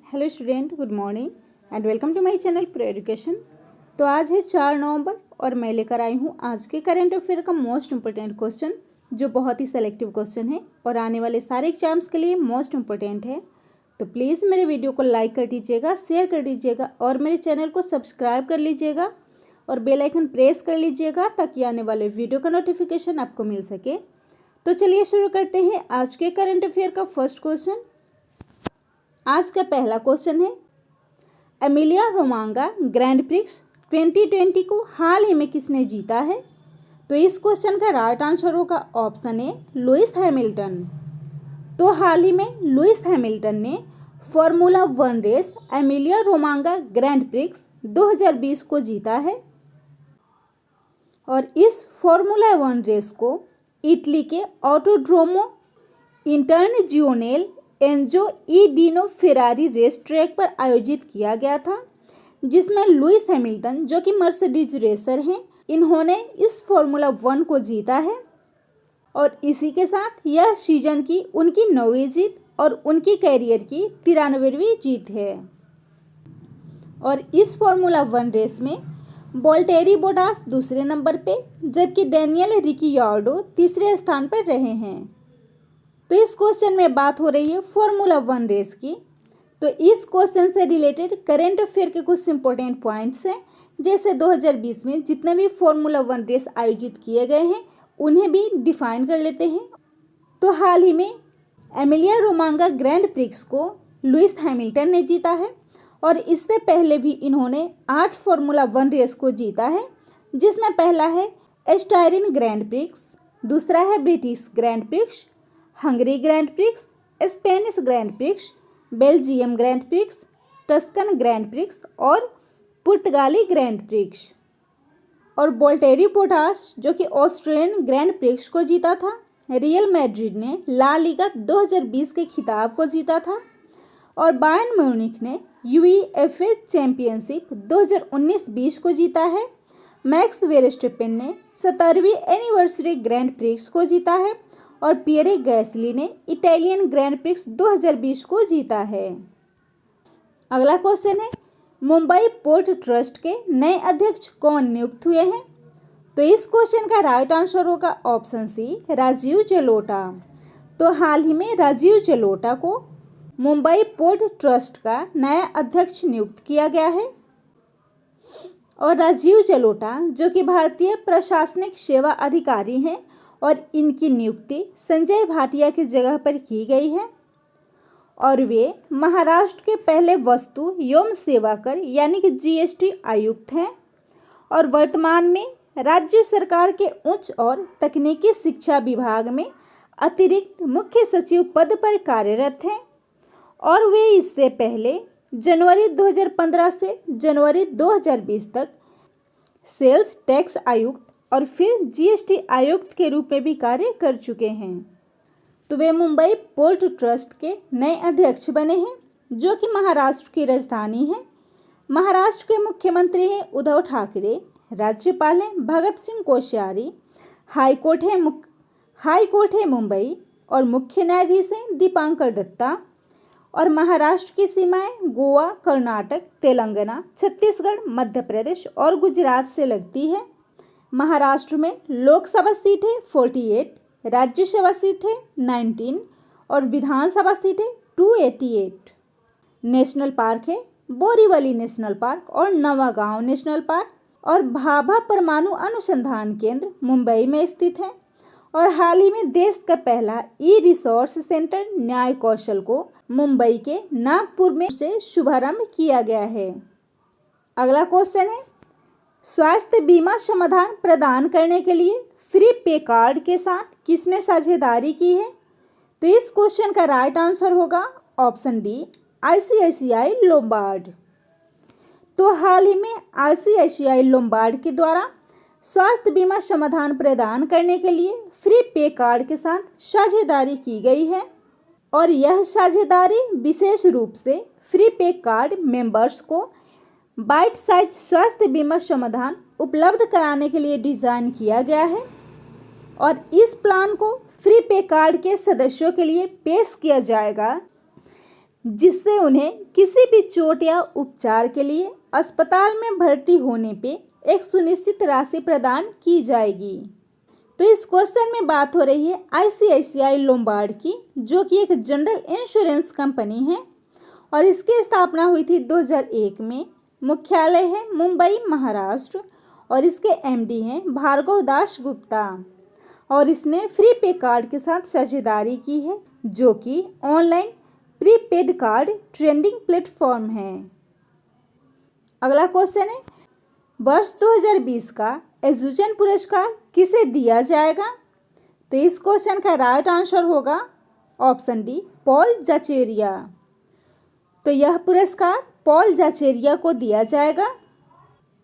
Hello student, good morning and welcome to my channel Pro Education. तो आज है 4 नवंबर और मैं लेकर आई हूँ आज के करंट अफेयर का मोस्ट इम्पोर्टेंट क्वेश्चन, जो बहुत ही सेलेक्टिव क्वेश्चन है और आने वाले सारे एग्जाम्स के लिए मोस्ट इम्पोर्टेंट है। तो प्लीज़ मेरे वीडियो को लाइक कर दीजिएगा, शेयर कर दीजिएगा और मेरे चैनल को सब्सक्राइब कर लीजिएगा और बेल आइकन प्रेस कर लीजिएगा ताकि आने वाले वीडियो का नोटिफिकेशन आपको मिल सके। तो चलिए शुरू करते हैं आज के करंट अफेयर का फर्स्ट क्वेश्चन। आज का पहला क्वेश्चन है, एमिलिया रोमांगा ग्रैंड प्रिक्स 2020 को हाल ही में किसने जीता है? तो इस क्वेश्चन का राइट आंसर होगा ऑप्शन ए लुइस हैमिल्टन। तो हाल ही में लुइस हैमिल्टन ने formula 1 race Emilia Romagna Grand Prix 2020 को जीता है और इस फार्मूला 1 रेस को इटली के Autodromo Internazionale Enzo e Dino Ferrari race track पर आयोजित किया गया था, जिसमें लुइस हैमिल्टन, जो कि मर्सिडीज रेसर हैं, इन्होंने इस फार्मूला 1 को जीता है और इसी के साथ यह सीजन की उनकी 9वीं जीत और उनकी कैरियर की 93वीं जीत है। और इस फार्मूला 1 रेस में वोल्टेरी बोटास दूसरे नंबर पे जबकि डैनियल रिकियार्डो तीसरे स्थान पर रहे हैं। तो इस क्वेश्चन में बात हो रही है फार्मूला 1 रेस की। तो इस क्वेश्चन से रिलेटेड करेंट अफेयर के कुछ इंपॉर्टेंट पॉइंट्स हैं, जैसे 2020 में जितने भी फार्मूला 1 रेस आयोजित किए गए हैं उन्हें भी डिफाइन कर लेते हैं। तो हाल ही में एमिलिया रोमांगा ग्रैंड प्रिक्स को लुइस हैमिल्टन ने जीता है और इससे पहले भी इन्होंने 8 फार्मूला 1 रेस को जीता है, जिसमें पहला है एस्टायरिन ग्रैंड प्रिक्स, दूसरा है British grand prix, Hungary grand prix, Spanish grand prix, Belgium grand prix, Tuscan grand prix और पुर्तगाली ग्रैंड प्रिक्स। और वोल्टेरी बोटास, जो कि ऑस्ट्रियन ग्रैंड प्रिक्स को जीता था। रियल मैड्रिड ने ला लीगा 2020 के खिताब को जीता था और बायर्न म्यूनिख ने यूईएफए चैंपियनशिप 2019-20 को जीता है। मैक्स वेरस्टेपेन ने 17वीं एनिवर्सरी ग्रैंड प्रिक्स को जीता है और पियरे गैसली ने इटालियन ग्रैंड प्रिक्स 2020 को जीता है। अगला क्वेश्चन है, मुंबई पोर्ट ट्रस्ट के नए अध्यक्ष कौन नियुक्त हुए हैं? तो इस क्वेश्चन का राइट आंसर होगा ऑप्शन सी राजीव जलोटा। तो हाल ही में राजीव जलोटा को मुंबई पोर्ट ट्रस्ट का नया अध्यक्ष नियुक्त किया गया है और राजीव जलोटा, जो कि भारतीय प्रशासनिक सेवा अधिकारी हैं और इनकी नियुक्ति संजय भाटिया की जगह पर की गई है और वे महाराष्ट्र के पहले वस्तु एवं सेवा कर यानी कि जीएसटी आयुक्त हैं और वर्तमान में राज्य सरकार के उच्च और तकनीकी शिक्षा विभाग में अतिरिक्त मुख्य सचिव पद पर कार्यरत हैं और वे इससे पहले जनवरी 2015 से जनवरी 2020 तक सेल्स टैक्स आयुक्त और फिर जीएसटी आयुक्त के रूप में भी कार्य कर चुके हैं। तो वे मुंबई पोर्ट ट्रस्ट के नए अध्यक्ष बने हैं, जो कि महाराष्ट्र की राजधानी है। महाराष्ट्र के मुख्यमंत्री हैं उद्धव ठाकरे, राज्यपाल हैं भगत सिंह कोश्यारी, हाईकोर्ट है मुंबई और मुख्य न्यायाधीश हैं दीपांकर दत्ता। और महाराष्ट्र की सीमाएं गोवा, कर्नाटक, तेलंगाना, छत्तीसगढ़, मध्य प्रदेश और गुजरात से लगती है। महाराष्ट्र में लोकसभा सीट है 48, राज्यसभा सीट है 19 और विधानसभा सीट है 288। नेशनल पार्क है बोरीवली नेशनल पार्क और नवागांव नेशनल पार्क और भाभा परमाणु अनुसंधान केंद्र मुंबई में स्थित है। और हाल ही में देश का पहला ई रिसोर्स सेंटर न्याय कौशल को मुंबई के नागपुर में से शुभारंभ किया गया है। अगला क्वेश्चन है, स्वास्थ्य बीमा समाधान प्रदान करने के लिए फ्री पे कार्ड के साथ किसने साझेदारी की है? तो इस क्वेश्चन का राइट आंसर होगा ऑप्शन डी आईसीआईसीआई लोम्बार्ड। तो हाल ही में आईसीआईसीआई लोम्बार्ड के द्वारा स्वास्थ्य बीमा समाधान प्रदान करने के लिए फ्री पे कार्ड के साथ साझेदारी की गई है और यह साझेदारी विशेष रूप से फ्री पे कार्ड मेंबर्स को बाइट साइज स्वास्थ्य बीमा समाधान उपलब्ध कराने के लिए डिज़ाइन किया गया है और इस प्लान को फ्री पे कार्ड के सदस्यों के लिए पेश किया जाएगा, जिससे उन्हें किसी भी चोट या उपचार के लिए अस्पताल में भर्ती होने पे एक सुनिश्चित राशि प्रदान की जाएगी। तो इस क्वेश्चन में बात हो रही है आईसीआईसीआई लोम्बार्ड की, जो कि एक जनरल इंश्योरेंस कंपनी है और इसकी स्थापना हुई थी 2001 में। मुख्यालय है मुंबई, महाराष्ट्र और इसके एमडी हैं भार्गव दास गुप्ता और इसने फ्री पे कार्ड के साथ साझेदारी की है, जो कि online prepaid card trending platform है। अगला क्वेश्चन है वर्ष 2020 का एजुकेशन पुरस्कार किसे दिया जाएगा? तो इस क्वेश्चन का राइट आंसर होगा ऑप्शन डी, पॉल ज़ाचेरिया। तो यह पुरस्कार पॉल ज़ाचेरिया को दिया जाएगा।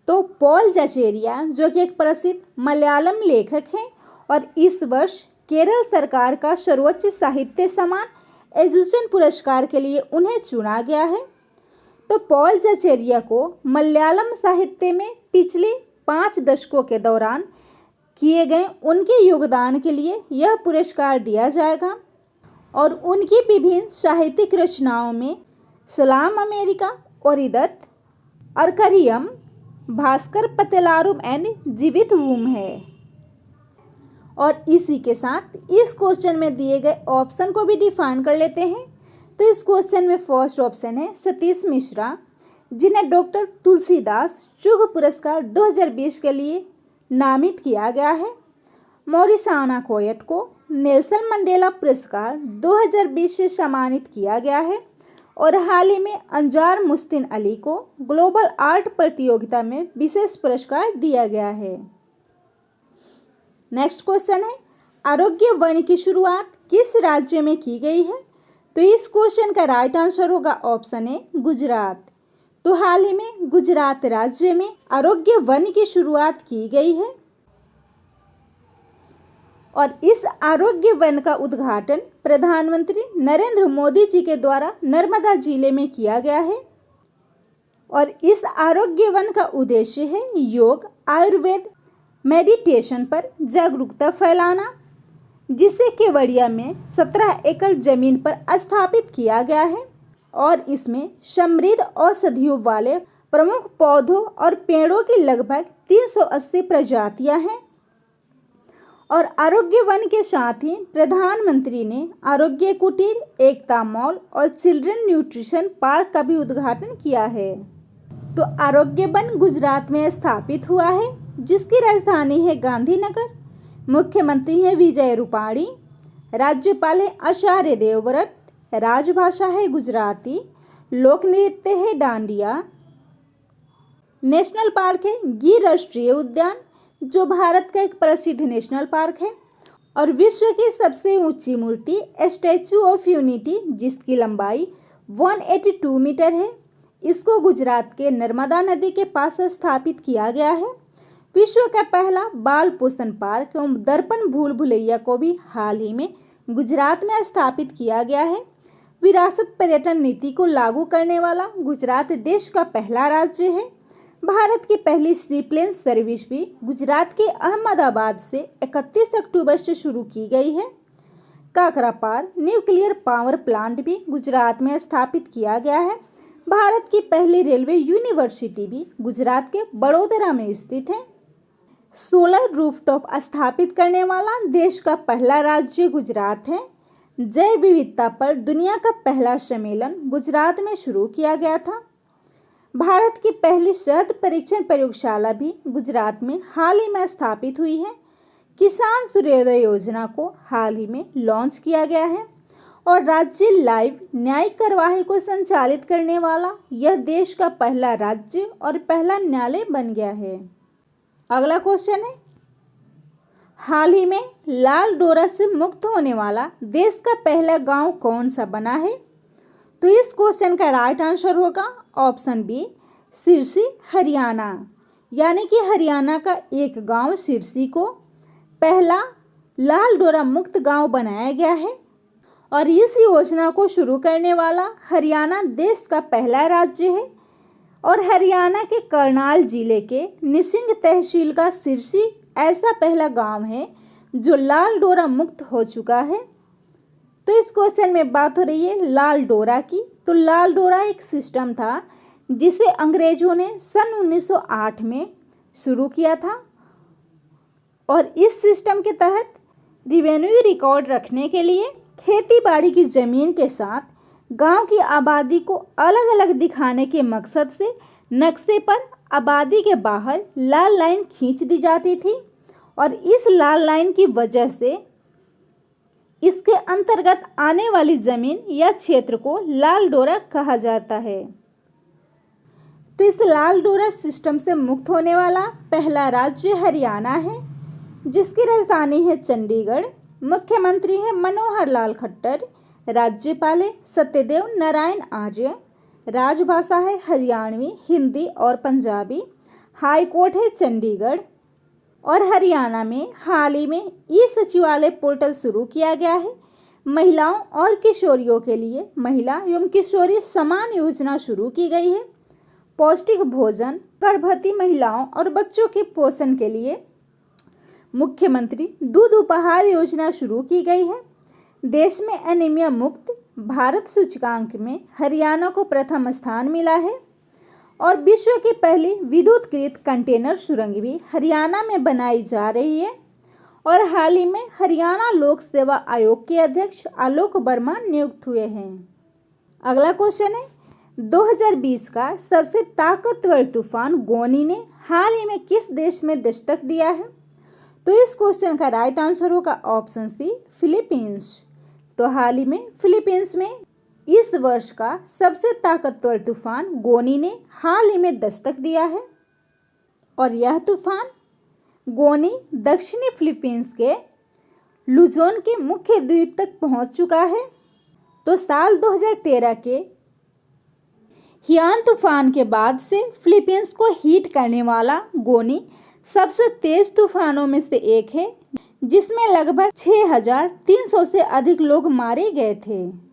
तो पॉल ज़ाचेरिया जो कि एक प्रसिद्ध मलयालम लेखक हैं और इस वर्ष केरल सरकार का सर्वोच्च साहित्य सम्मान एजुकेशन पुरस्कार के लिए उन्हें चुना गया है। तो पॉल ज़ाचेरिया को मलयालम साहित्य में पिछले 5 दशकों के दौरान किए गए उनके योगदान के लिए यह पुरस्कार दिया जाएगा और उनकी विभिन्न साहित्यिक रचनाओं में सलाम अमेरिका, ओरिदत्त, अर्करियम, भास्कर पतेलारुम एंड जीवित वूम है। और इसी के साथ इस क्वेश्चन में दिए गए ऑप्शन को भी डिफाइन कर लेते हैं। तो इस क्वेश्चन में फर्स्ट ऑप्शन है सतीश मिश्रा, जिन्हें डॉक्टर तुलसीदास चुग पुरस्कार 2020 के लिए नामित किया गया है। मॉरिसाना कोयट को नेल्सन मंडेला पुरस्कार 2020 से सम्मानित किया गया है और हाल ही में अंजार मुस्तिन अली को ग्लोबल आर्ट प्रतियोगिता में विशेष पुरस्कार दिया गया है। नेक्स्ट क्वेश्चन है आरोग्य वन की शुरुआत किस राज्य में की गई है? तो इस क्वेश्चन का राइट आंसर होगा ऑप्शन ए, गुजरात। तो हाल ही में गुजरात राज्य में आरोग्य वन की शुरुआत की गई है और इस आरोग्य वन का उद्घाटन प्रधानमंत्री नरेंद्र मोदी जी के द्वारा नर्मदा जिले में किया गया है। और इस आरोग्य वन का उद्देश्य है योग, आयुर्वेद, मेडिटेशन पर जागरूकता फैलाना, जिसे केवड़िया में 17 एकड़ जमीन पर स्थापित किया गया है और इसमें समृद्ध औषधियों वाले प्रमुख पौधों और पेड़ों की लगभग 380 प्रजातियां हैं। और आरोग्य वन के साथ ही प्रधानमंत्री ने आरोग्य कुटीर, एकता मॉल और चिल्ड्रन न्यूट्रिशन पार्क का भी उद्घाटन किया है। तो आरोग्य वन गुजरात में स्थापित हुआ है, जिसकी राजधानी है गांधीनगर। मुख्यमंत्री हैं विजय रूपाणी, राज्यपाल है आचार्य देवव्रत, राजभाषा है गुजराती, लोक नृत्य है डांडिया। नेशनल पार्क है गिर राष्ट्रीय उद्यान, जो भारत का एक प्रसिद्ध नेशनल पार्क है। और विश्व की सबसे ऊंची मूर्ति स्टैचू ऑफ यूनिटी, जिसकी लंबाई 182 मीटर है, इसको गुजरात के नर्मदा नदी के पास स्थापित किया गया है। विश्व का पहला बाल पोषण पार्क एवं दर्पण भूल भुलैया को भी हाल ही में गुजरात में स्थापित किया गया है। विरासत पर्यटन नीति को लागू करने वाला गुजरात देश का पहला राज्य है। भारत की पहली सीप्लेन सर्विस भी गुजरात के अहमदाबाद से 31 अक्टूबर से शुरू की गई है। काकरापार न्यूक्लियर पावर प्लांट भी गुजरात में स्थापित किया गया है। भारत की पहली रेलवे यूनिवर्सिटी भी गुजरात के बड़ोदरा में स्थित है। सोलर रूफटॉप स्थापित करने वाला देश का पहला राज्य गुजरात है। जैव विविधता पर दुनिया का पहला सम्मेलन गुजरात में शुरू किया गया था। भारत की पहली शहद परीक्षण प्रयोगशाला भी गुजरात में हाल ही में स्थापित हुई है। किसान सूर्योदय योजना को हाल ही में लॉन्च किया गया है और राज्य लाइव न्यायिक कार्यवाही को संचालित करने वाला यह देश का पहला राज्य और पहला न्यायालय बन गया है। अगला क्वेश्चन है हाल ही में लाल डोरा से मुक्त होने वाला देश का पहला गांव कौन सा बना है? तो इस क्वेश्चन का राइट आंसर होगा ऑप्शन बी, सिरसी, हरियाणा। यानी कि हरियाणा का एक गांव सिरसी को पहला लाल डोरा मुक्त गांव बनाया गया है और इस योजना को शुरू करने वाला हरियाणा देश का पहला राज्य है। और हरियाणा के करनाल जिले के निसिंग तहसील का सिरसी ऐसा पहला गांव है जो लाल डोरा मुक्त हो चुका है। तो इस क्वेश्चन में बात हो रही है लाल डोरा की। तो लाल डोरा एक सिस्टम था जिसे अंग्रेजों ने सन 1908 में शुरू किया था और इस सिस्टम के तहत रेवेन्यू रिकॉर्ड रखने के लिए खेती बाड़ी की ज़मीन के साथ गांव की आबादी को अलग अलग दिखाने के मकसद से नक्शे पर आबादी के बाहर लाल लाइन खींच दी जाती थी और इस लाल लाइन की वजह से इसके अंतर्गत आने वाली ज़मीन या क्षेत्र को लाल डोरा कहा जाता है। तो इस लाल डोरा सिस्टम से मुक्त होने वाला पहला राज्य हरियाणा है, जिसकी राजधानी है चंडीगढ़। मुख्यमंत्री है मनोहर लाल खट्टर, राज्यपाल है सत्यदेव नारायण आर्य, राजभाषा है हरियाणवी, हिंदी और पंजाबी, हाई कोर्ट है चंडीगढ़। और हरियाणा में हाल ही में ई सचिवालय पोर्टल शुरू किया गया है। महिलाओं और किशोरियों के लिए महिला एवं किशोरी समान योजना शुरू की गई है। पौष्टिक भोजन, गर्भवती महिलाओं और बच्चों के पोषण के लिए मुख्यमंत्री दूध उपहार योजना शुरू की गई है। देश में एनीमिया मुक्त भारत सूचकांक में हरियाणा को प्रथम स्थान मिला है और विश्व की पहली विद्युतकृत कंटेनर सुरंग भी हरियाणा में बनाई जा रही है। और हाल ही में हरियाणा लोक सेवा आयोग के अध्यक्ष आलोक वर्मा नियुक्त हुए हैं। अगला क्वेश्चन है 2020 का सबसे ताकतवर तूफान गोनी ने हाल ही में किस देश में दस्तक दिया है? तो इस क्वेश्चन का राइट आंसर होगा ऑप्शन सी, फिलीपींस। तो हाल ही में फिलीपींस में इस वर्ष का सबसे ताकतवर तूफान गोनी ने हाल ही में दस्तक दिया है और यह तूफान गोनी दक्षिणी फिलीपींस के लुजोन के मुख्य द्वीप तक पहुंच चुका है। तो साल 2013 के हियान तूफान के बाद से फिलीपींस को हिट करने वाला गोनी सबसे तेज तूफानों में से एक है, जिसमें लगभग 6,300 से अधिक लोग मारे गए थे।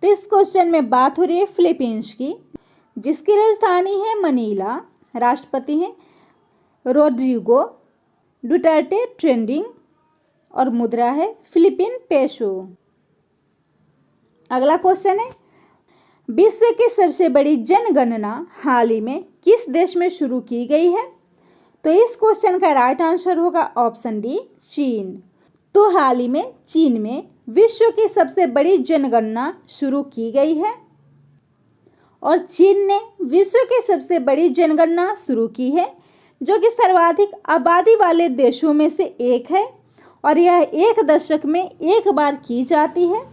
तो इस क्वेश्चन में बात हो रही है फिलीपींस की, जिसकी राजधानी है मनीला, राष्ट्रपति हैं रोड्रिगो डुटर्टे ट्रेंडिंग और मुद्रा है फिलीपीन पेसो। अगला क्वेश्चन है विश्व की सबसे बड़ी जनगणना हाल ही में किस देश में शुरू की गई है? तो इस क्वेश्चन का राइट आंसर होगा ऑप्शन डी, चीन। तो हाल ही में चीन में विश्व की सबसे बड़ी जनगणना शुरू की गई है और चीन ने विश्व की सबसे बड़ी जनगणना शुरू की है, जो कि सर्वाधिक आबादी वाले देशों में से एक है और यह एक दशक में एक बार की जाती है।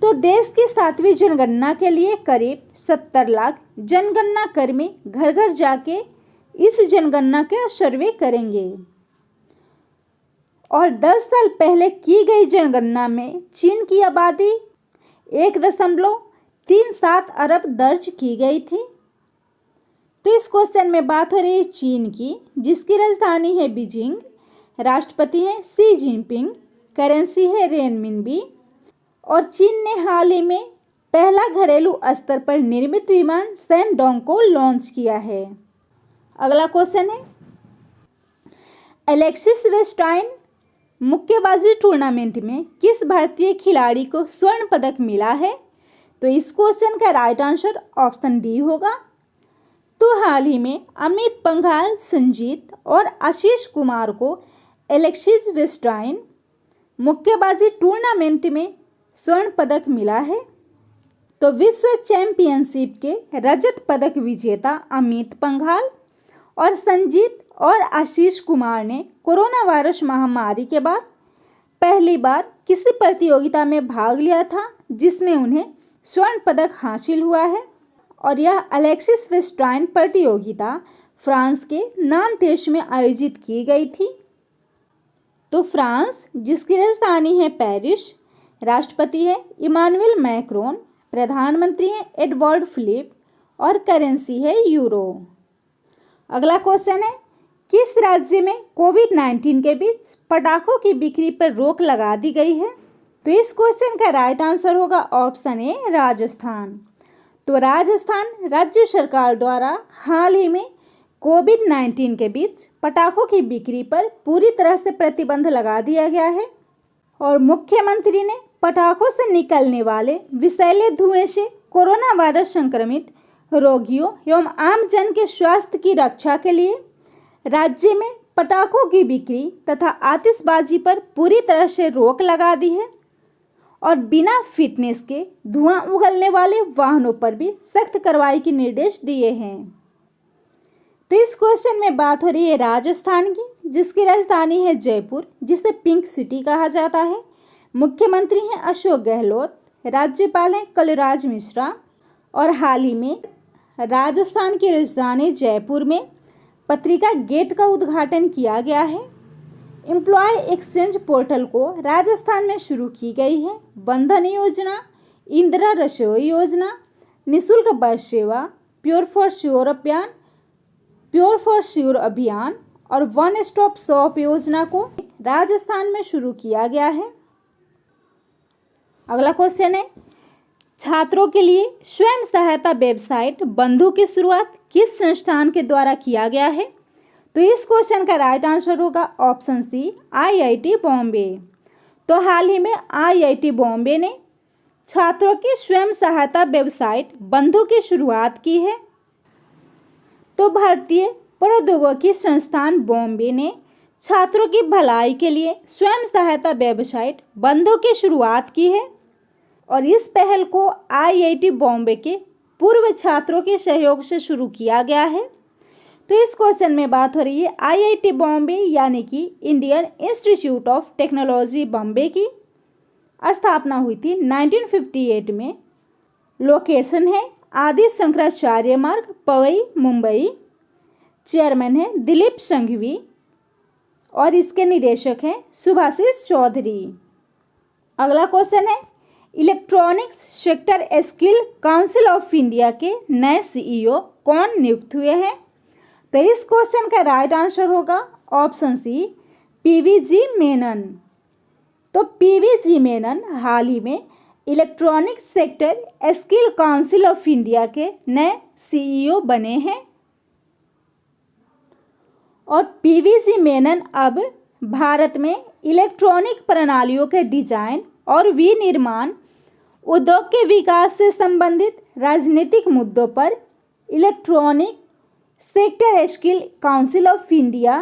तो देश की 7वीं जनगणना के लिए करीब 70 लाख जनगणना कर्मी घर घर जाके इस जनगणना का सर्वे करेंगे और 10 साल पहले की गई जनगणना में चीन की आबादी 1.37 अरब दर्ज की गई थी। तो इस क्वेश्चन में बात हो रही है चीन की, जिसकी राजधानी है बीजिंग, राष्ट्रपति हैं शी जिनपिंग, करेंसी है रेनमिनबी और चीन ने हाल ही में पहला घरेलू स्तर पर निर्मित विमान शैनडोंग को लॉन्च किया है। अगला क्वेश्चन है एलेक्सिस वेस्टाइन मुक्केबाजी टूर्नामेंट में किस भारतीय खिलाड़ी को स्वर्ण पदक मिला है? तो इस क्वेश्चन का राइट आंसर ऑप्शन डी होगा। तो हाल ही में अमित पंघाल, संजीत और आशीष कुमार को एलेक्सिस वेस्टाइन मुक्केबाजी टूर्नामेंट में स्वर्ण पदक मिला है। तो विश्व चैंपियनशिप के रजत पदक विजेता अमित पंघाल और संजीत और आशीष कुमार ने कोरोना वायरस महामारी के बाद पहली बार किसी प्रतियोगिता में भाग लिया था, जिसमें उन्हें स्वर्ण पदक हासिल हुआ है और यह एलेक्सिस वेस्टाइन प्रतियोगिता फ्रांस के नांतेश में आयोजित की गई थी। तो फ्रांस, जिसकी राजधानी है पेरिस, राष्ट्रपति है इमानुएल मैक्रोन, प्रधानमंत्री हैं एडवर्ड फिलिप और करेंसी है यूरो। अगला क्वेश्चन है किस राज्य में कोविड-19 के बीच पटाखों की बिक्री पर रोक लगा दी गई है? तो इस क्वेश्चन का राइट आंसर होगा ऑप्शन ए, राजस्थान। तो राजस्थान राज्य सरकार द्वारा हाल ही में कोविड-19 के बीच पटाखों की बिक्री पर पूरी तरह से प्रतिबंध लगा दिया गया है और मुख्यमंत्री ने पटाखों से निकलने वाले विषैले धुएं से कोरोना वायरस संक्रमित रोगियों एवं आम जन के स्वास्थ्य की रक्षा के लिए राज्य में पटाखों की बिक्री तथा आतिशबाजी पर पूरी तरह से रोक लगा दी है और बिना फिटनेस के धुआं उगलने वाले वाहनों पर भी सख्त कार्रवाई के निर्देश दिए हैं। तो इस क्वेश्चन में बात हो रही है राजस्थान की, जिसकी राजधानी है जयपुर, जिसे पिंक सिटी कहा जाता है। मुख्यमंत्री हैं अशोक गहलोत, राज्यपाल हैं कलराज मिश्रा और हाल ही में राजस्थान की राजधानी जयपुर में पत्रिका गेट का उद्घाटन किया गया है। एम्प्लॉय एक्सचेंज पोर्टल को राजस्थान में शुरू की गई है। बंधन योजना, इंदिरा रसोई योजना, निःशुल्क बस सेवा, प्योर फॉर श्योर अभियान और वन स्टॉप शॉप योजना को राजस्थान में शुरू किया गया है। अगला क्वेश्चन है, छात्रों के लिए स्वयं सहायता वेबसाइट बंधु की शुरुआत किस संस्थान के द्वारा किया गया है? तो इस क्वेश्चन का राइट आंसर होगा ऑप्शन सी, आईआईटी बॉम्बे। तो हाल ही में आईआईटी बॉम्बे ने छात्रों की स्वयं सहायता वेबसाइट बंधु की शुरुआत की है। तो भारतीय प्रौद्योगिकी संस्थान बॉम्बे ने छात्रों की भलाई के लिए स्वयं सहायता वेबसाइट बंधु की शुरुआत की है और इस पहल को आईआईटी बॉम्बे के पूर्व छात्रों के सहयोग से शुरू किया गया है। तो इस क्वेश्चन में बात हो रही है आईआईटी बॉम्बे यानी कि Indian institute of technology Bombay की स्थापना हुई थी 1958 में। लोकेशन है आदि शंकराचार्य मार्ग, पवई, मुंबई। चेयरमैन है दिलीप संघवी और इसके निदेशक हैं सुभाषिष चौधरी। अगला क्वेश्चन है, electronics sector skill council of India के नए सीईओ कौन नियुक्त हुए हैं? तो इस क्वेश्चन का राइट आंसर होगा ऑप्शन सी, पीवीजी मेनन। तो पीवीजी मेनन हाल ही में electronics sector skill council of India के नए सीईओ बने हैं और पीवीजी मेनन अब भारत में इलेक्ट्रॉनिक प्रणालियों के डिजाइन और विनिर्माण, उद्योग के विकास से संबंधित राजनीतिक मुद्दों पर electronic sector skill council of India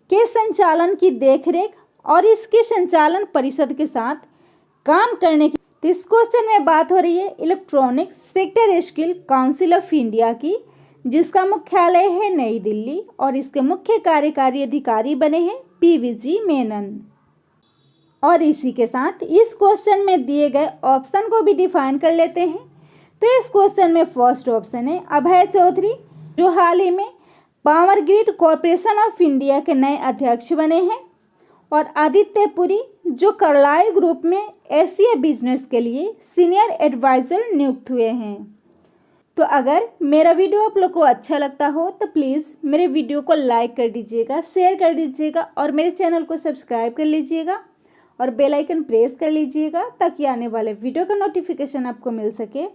के संचालन की देखरेख और इसकी संचालन परिषद के साथ काम करने की। तो इस क्वेश्चन में बात हो रही है electronic sector skill council of India की, जिसका मुख्यालय है नई दिल्ली और इसके मुख्य कार्यकारी अधिकारी बने हैं पीवीजी मेनन। और इसी के साथ इस क्वेश्चन में दिए गए ऑप्शन को भी डिफाइन कर लेते हैं। तो इस क्वेश्चन में फर्स्ट ऑप्शन है अभय चौधरी, जो हाल ही में power grid corporation of India के नए अध्यक्ष बने हैं, और आदित्य पुरी, जो कार्लाइल ग्रुप में एशिया बिजनेस के लिए सीनियर एडवाइजर नियुक्त हुए हैं। तो अगर मेरा वीडियो आप लोग को अच्छा लगता हो तो प्लीज़ मेरे वीडियो को लाइक कर दीजिएगा, शेयर कर दीजिएगा और मेरे चैनल को सब्सक्राइब कर लीजिएगा और बेल आइकन प्रेस कर लीजिएगा ताकि आने वाले वीडियो का नोटिफिकेशन आपको मिल सके।